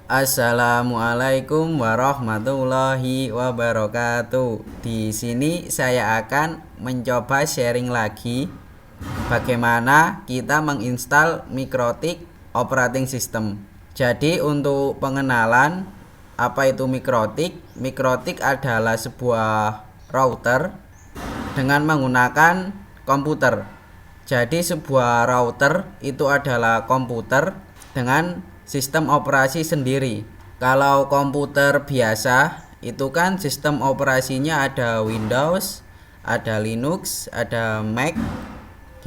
Assalamualaikum warahmatullahi wabarakatuh. Di sini saya akan mencoba sharing lagi bagaimana kita menginstal Mikrotik operating system. Jadi untuk pengenalan apa itu Mikrotik? Mikrotik adalah sebuah router dengan menggunakan komputer. Jadi sebuah router itu adalah komputer dengan sistem operasi sendiri. Kalau komputer biasa itu kan sistem operasinya ada Windows, ada Linux, ada Mac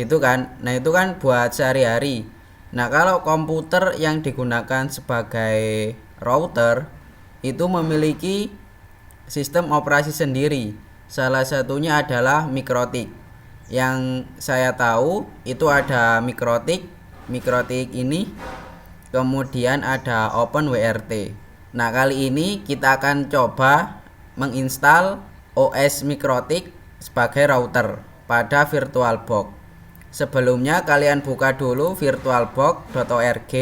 gitu kan. Nah, itu kan buat sehari-hari. Nah, kalau komputer yang digunakan sebagai router itu memiliki sistem operasi sendiri. Salah satunya adalah Mikrotik. Yang saya tahu itu ada Mikrotik ini, kemudian ada OpenWRT. Nah, kali ini kita akan coba menginstal OS Mikrotik sebagai router pada VirtualBox. Sebelumnya kalian buka dulu virtualbox.org.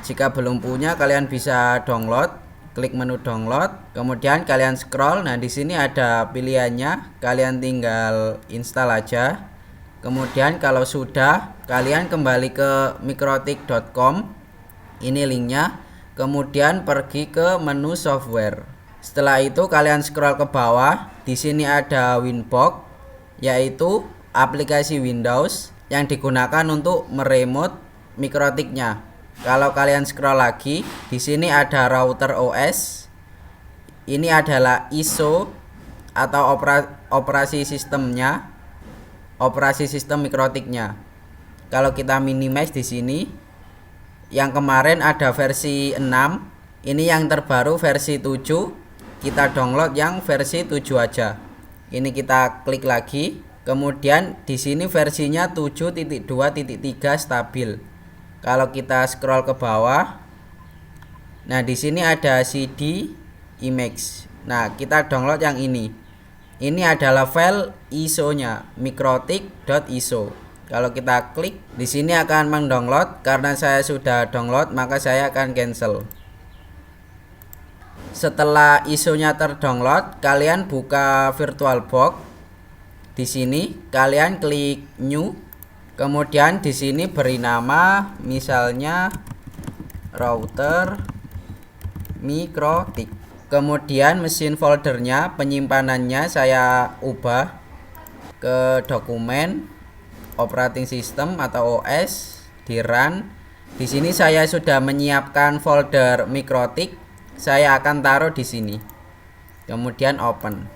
Jika belum punya, kalian bisa download. Klik menu download, kemudian kalian scroll. Nah, di sini ada pilihannya, kalian tinggal install aja. Kemudian kalau sudah, kalian kembali ke mikrotik.com. Ini linknya. Kemudian pergi ke menu software. Setelah itu kalian scroll ke bawah. Di sini ada Winbox, yaitu aplikasi Windows yang digunakan untuk meremote Mikrotiknya. Kalau kalian scroll lagi, di sini ada router OS. Ini adalah ISO atau operasi sistemnya, operasi sistem Mikrotiknya. Kalau kita minimize di sini, yang kemarin ada versi 6, ini yang terbaru versi 7. Kita download yang versi 7 aja. Ini kita klik lagi. Kemudian di sini versinya 7.2.3 stabil. Kalau kita scroll ke bawah, nah di sini ada CD image. Nah, kita download yang ini. Ini adalah file ISO-nya, mikrotik.iso. Kalau kita klik, di sini akan mendownload. Karena saya sudah download, maka saya akan cancel. Setelah ISO-nya terdownload, kalian buka VirtualBox. Di sini kalian klik new. Kemudian di sini beri nama misalnya router Mikrotik. Kemudian mesin foldernya, penyimpanannya saya ubah ke dokumen operating system atau OS di run. Di sini saya sudah menyiapkan folder Mikrotik. Saya akan taruh di sini. Kemudian open.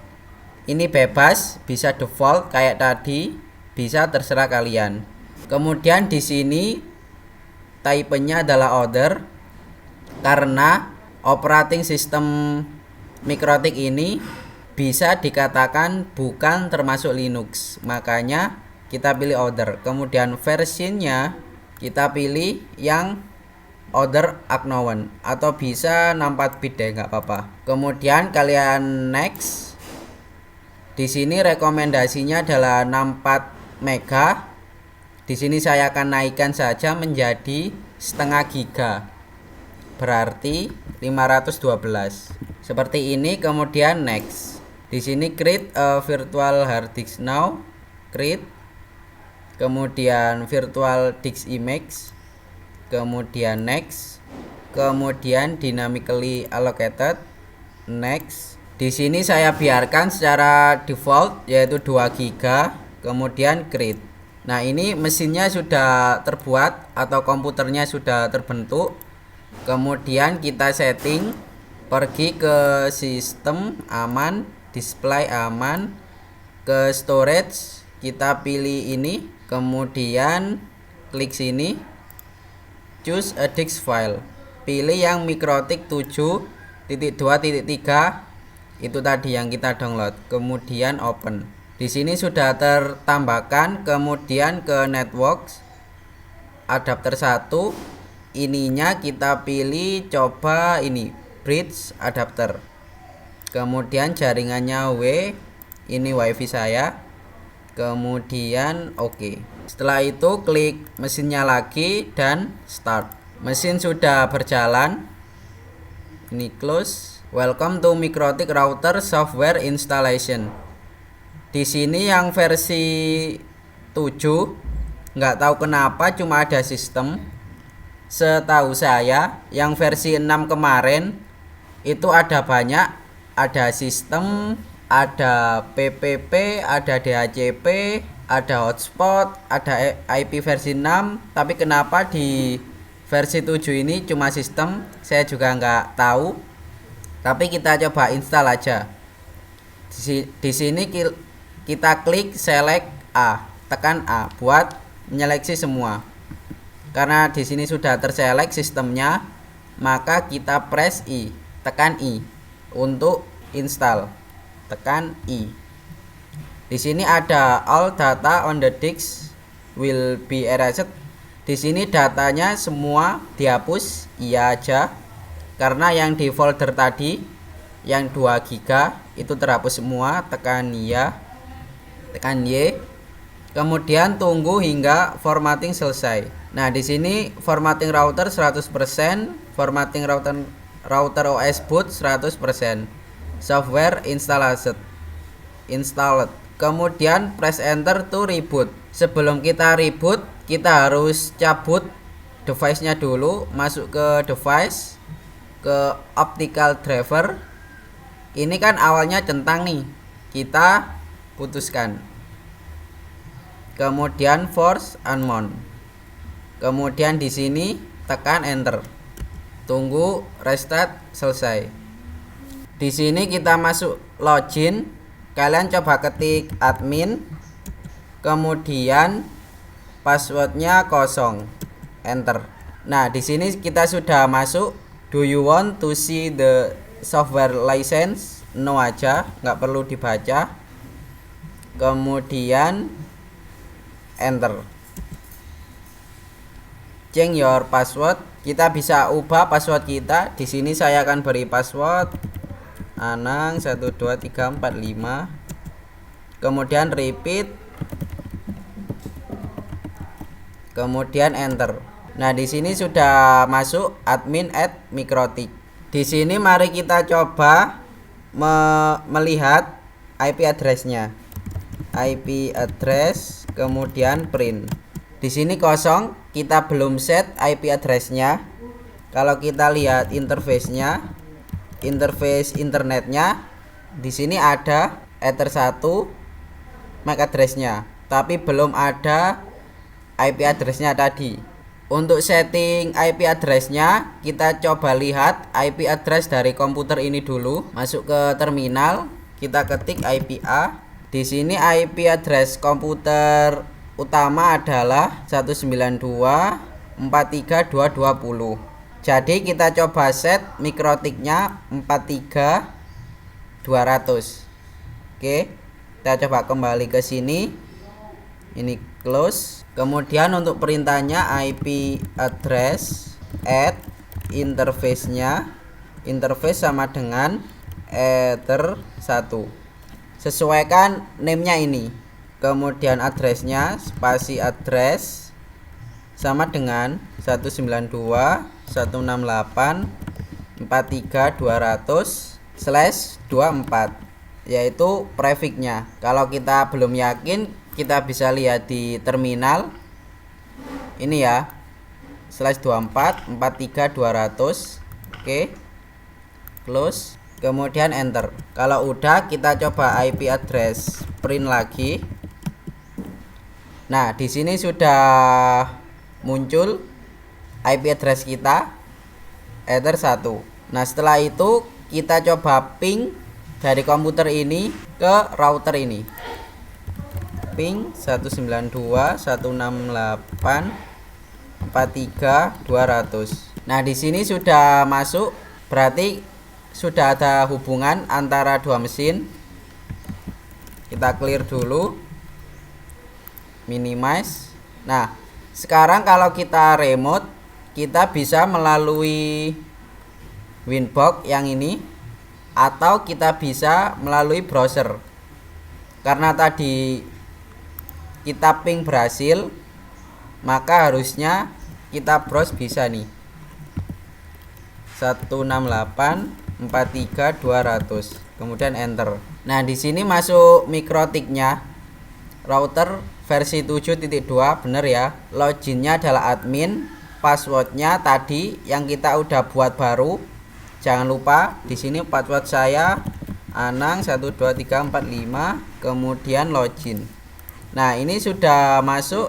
Ini bebas, bisa default kayak tadi, bisa terserah kalian. Kemudian di sini type-nya adalah other, karena operating system Mikrotik ini bisa dikatakan bukan termasuk Linux, makanya kita pilih other. Kemudian versinya kita pilih yang other unknown, atau bisa 64 bit deh, nggak apa-apa. Kemudian kalian next. Di sini rekomendasinya adalah 64 mega. Di sini saya akan naikkan saja menjadi setengah giga. Berarti 512. Seperti ini, kemudian next. Di sini create a virtual hard disk now. Create. Kemudian virtual disk image. Kemudian next. Kemudian dynamically allocated. Next. Di sini saya biarkan secara default yaitu 2 GB, kemudian create. Nah, ini mesinnya sudah terbuat atau komputernya sudah terbentuk. Kemudian kita setting, pergi ke sistem aman, display aman, ke storage kita pilih ini, kemudian klik sini, choose a disk file. Pilih yang Mikrotik 7.2.3. Itu tadi yang kita download. Kemudian open. Di sini sudah tertambahkan. Kemudian ke network adapter 1. Ininya kita pilih, coba ini bridge adapter. Kemudian jaringannya W. Ini wifi saya. Kemudian oke. Setelah itu klik mesinnya lagi dan start. Mesin sudah berjalan. Ini close. Welcome to Mikrotik Router Software Installation. Di sini yang versi 7 nggak tahu kenapa cuma ada sistem. Setahu saya yang versi 6 kemarin itu ada banyak, ada sistem, ada PPP, ada DHCP, ada hotspot, ada IP versi 6. Tapi kenapa di versi 7 ini cuma sistem, saya juga nggak tahu. Tapi kita coba install aja. Di sini kita klik select A, tekan A buat menyeleksi semua. Karena di sini sudah terselect sistemnya, maka kita press I, tekan I untuk install. Tekan I. Di sini ada all data on the disk will be erased. Di sini datanya semua dihapus, iya aja. Karena yang di folder tadi yang 2 GB itu terhapus semua, tekan iya. Tekan Y. Kemudian tunggu hingga formatting selesai. Nah, di sini formatting router 100%, formatting router OS boot 100%. Software installed. Kemudian press enter to reboot. Sebelum kita reboot, kita harus cabut device-nya dulu, masuk ke device, ke optical driver. Ini kan awalnya centang nih. Kita putuskan. Kemudian force unmount. Kemudian di sini tekan enter. Tunggu restart selesai. Di sini kita masuk login. Kalian coba ketik admin. Kemudian passwordnya 0. Enter. Nah, di sini kita sudah masuk. Do you want to see the software license? No aja, nggak perlu dibaca. Kemudian enter. Change your password. Kita bisa ubah password kita. Di sini saya akan beri password Anang 12345. Kemudian repeat. Kemudian enter. Nah, di sini sudah masuk admin @mikrotik. Di sini mari kita coba melihat IP address-nya. IP address, kemudian print. Di sini kosong, kita belum set IP address-nya. Kalau kita lihat interface-nya, interface internetnya, di sini ada Ether 1 MAC address-nya, tapi belum ada IP address-nya tadi. Untuk setting IP address-nya, kita coba lihat IP address dari komputer ini dulu. Masuk ke terminal, kita ketik IP A. Di sini IP address komputer utama adalah 192.143.220. Jadi kita coba set mikrotiknya 43.200. Oke, kita coba kembali ke sini. Ini close. Kemudian untuk perintahnya IP address add interface-nya, interface sama dengan Ether 1. Sesuaikan name-nya ini. Kemudian address-nya spasi address sama dengan 192.168.43.200/24, yaitu prefix-nya. Kalau kita belum yakin, kita bisa lihat di terminal. Ini ya, /24.43.200. Oke. Close. Kemudian enter. Kalau udah, kita coba IP address print lagi. Nah, di sini sudah muncul IP address kita Ether 1. Nah, setelah itu kita coba ping dari komputer ini ke router ini. Ping 192.168.43.200. Nah, di sini sudah masuk, berarti sudah ada hubungan antara dua mesin. Kita clear dulu, minimize. Nah, sekarang kalau kita remote, kita bisa melalui Winbox yang ini, atau kita bisa melalui browser. Karena tadi kita ping berhasil, maka harusnya kita browse bisa nih. 168.43.200, kemudian enter. Nah, di sini masuk mikrotiknya router versi 7.2, bener ya. Loginnya adalah admin, passwordnya tadi yang kita udah buat baru. Jangan lupa di sini password saya Anang 12345, kemudian login. Nah, ini sudah masuk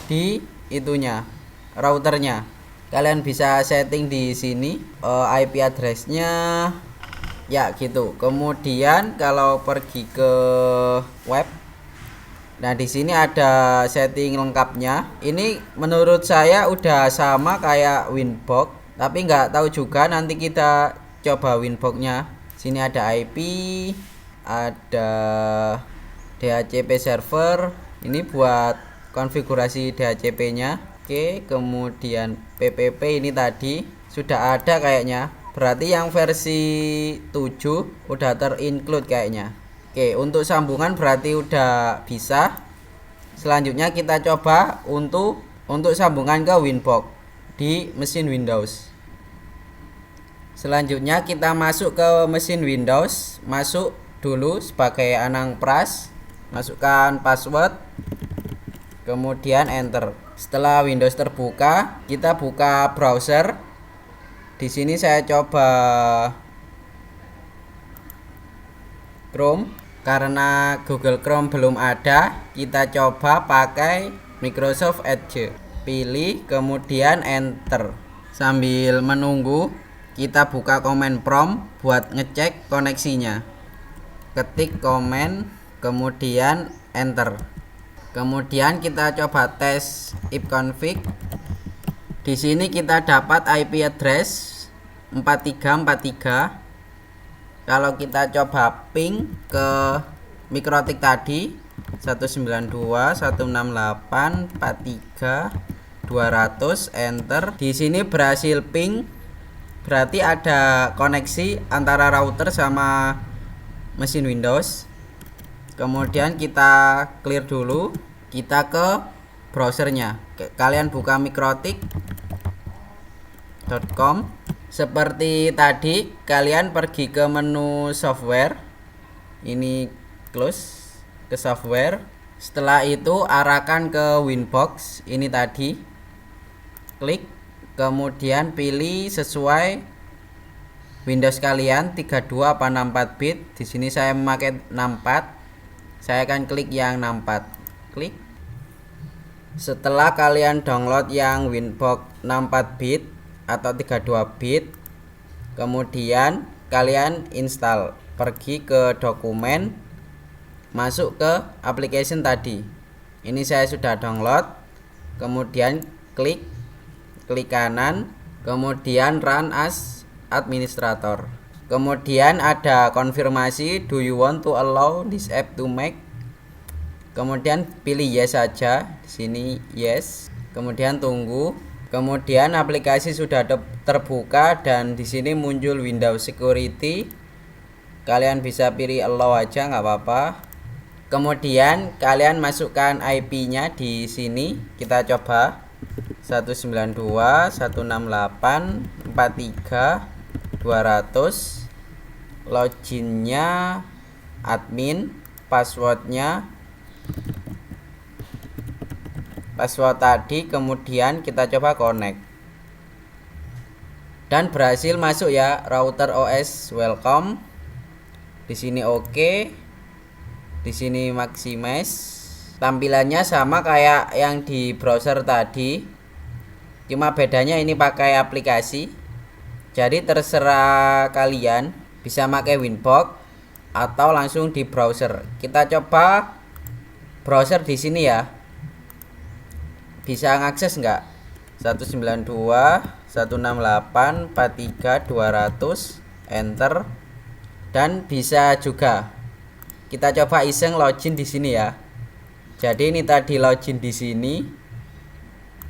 di itunya, routernya. Kalian bisa setting di sini IP address-nya ya gitu. Kemudian kalau pergi ke web, nah di sini ada setting lengkapnya. Ini menurut saya udah sama kayak Winbox, tapi nggak tahu juga, nanti kita coba Winbox-nya. Sini ada IP, ada DHCP server. Ini buat konfigurasi DHCP-nya. Oke, kemudian PPP ini tadi sudah ada kayaknya. Berarti yang versi 7 udah terinclude kayaknya. Oke, untuk sambungan berarti udah bisa. Selanjutnya kita coba untuk sambungan ke Winbox di mesin Windows. Selanjutnya kita masuk ke mesin Windows. Masuk dulu sebagai Anang Pras. Masukkan password, kemudian enter. Setelah Windows terbuka, kita buka browser. Di sini saya coba Chrome. Karena Google Chrome belum ada, kita coba pakai Microsoft Edge. Pilih, kemudian enter. Sambil menunggu, kita buka command prompt buat ngecek koneksinya. Ketik command, kemudian enter. Kemudian kita coba tes ipconfig. Di sini kita dapat IP address 4343. Kalau kita coba ping ke mikrotik tadi 192.168.43.200, enter. Di sini berhasil ping. Berarti ada koneksi antara router sama mesin Windows. Kemudian kita clear dulu, kita ke browsernya. Kalian buka mikrotik.com. Seperti tadi, kalian pergi ke menu software. Ini close ke software. Setelah itu arahkan ke Winbox. Ini tadi, klik, kemudian pilih sesuai Windows kalian 32 apa 64 bit. Di sini saya memakai 64. Saya akan klik yang 64. Klik. Setelah kalian download yang Winbox 64 bit atau 32 bit, kemudian kalian install. Pergi ke dokumen, masuk ke application tadi. Ini saya sudah download. Kemudian klik kanan, kemudian run as administrator. Kemudian ada konfirmasi, do you want to allow this app to make? Kemudian pilih yes saja. Di sini yes. Kemudian tunggu. Kemudian aplikasi sudah terbuka dan di sini muncul Windows Security. Kalian bisa pilih allow aja, nggak apa-apa. Kemudian kalian masukkan IP-nya di sini. Kita coba 192.168.43.200. Loginnya admin, passwordnya password tadi. Kemudian kita coba connect dan berhasil masuk ya. Router OS welcome. Di sini oke. Di sini maximize. Tampilannya sama kayak yang di browser tadi, cuma bedanya ini pakai aplikasi. Jadi terserah kalian, bisa pakai Winbox atau langsung di browser. Kita coba browser di sini ya. Bisa ngakses nggak? 192.168.43.200, enter. Dan bisa juga kita coba iseng login di sini ya. Jadi ini tadi login di sini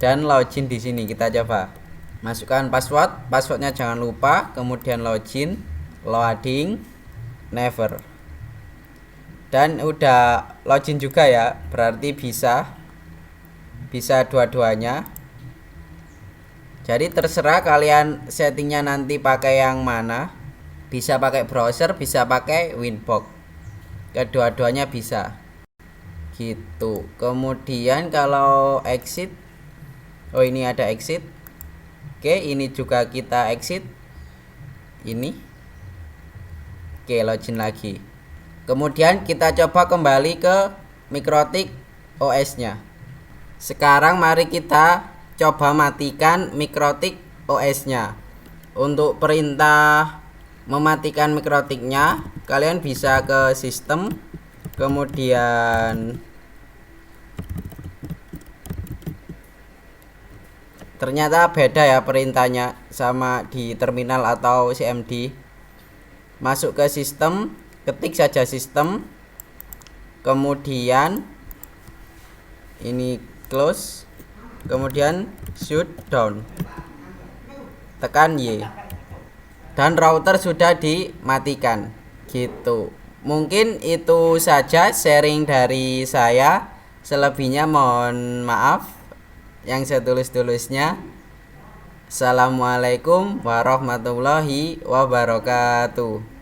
dan login di sini. Kita coba masukkan passwordnya jangan lupa, kemudian login, loading, never. Dan udah login juga ya, berarti bisa dua-duanya. Jadi terserah kalian settingnya nanti pakai yang mana. Bisa pakai browser, bisa pakai Winbox. Kedua-duanya bisa. Gitu. Kemudian kalau exit, oh ini ada exit. Oke, ini juga kita exit. Ini. Oke, login lagi. Kemudian kita coba kembali ke Mikrotik OS-nya. Sekarang mari kita coba matikan Mikrotik OS-nya. Untuk perintah mematikan Mikrotiknya, kalian bisa ke sistem, kemudian ternyata beda ya perintahnya sama di terminal atau CMD. Masuk ke sistem, ketik saja sistem, kemudian ini close, kemudian shut down, tekan Y, dan router sudah dimatikan. Gitu. Mungkin itu saja sharing dari saya. Selebihnya mohon maaf yang setulus-tulusnya. Assalamualaikum warahmatullahi wabarakatuh.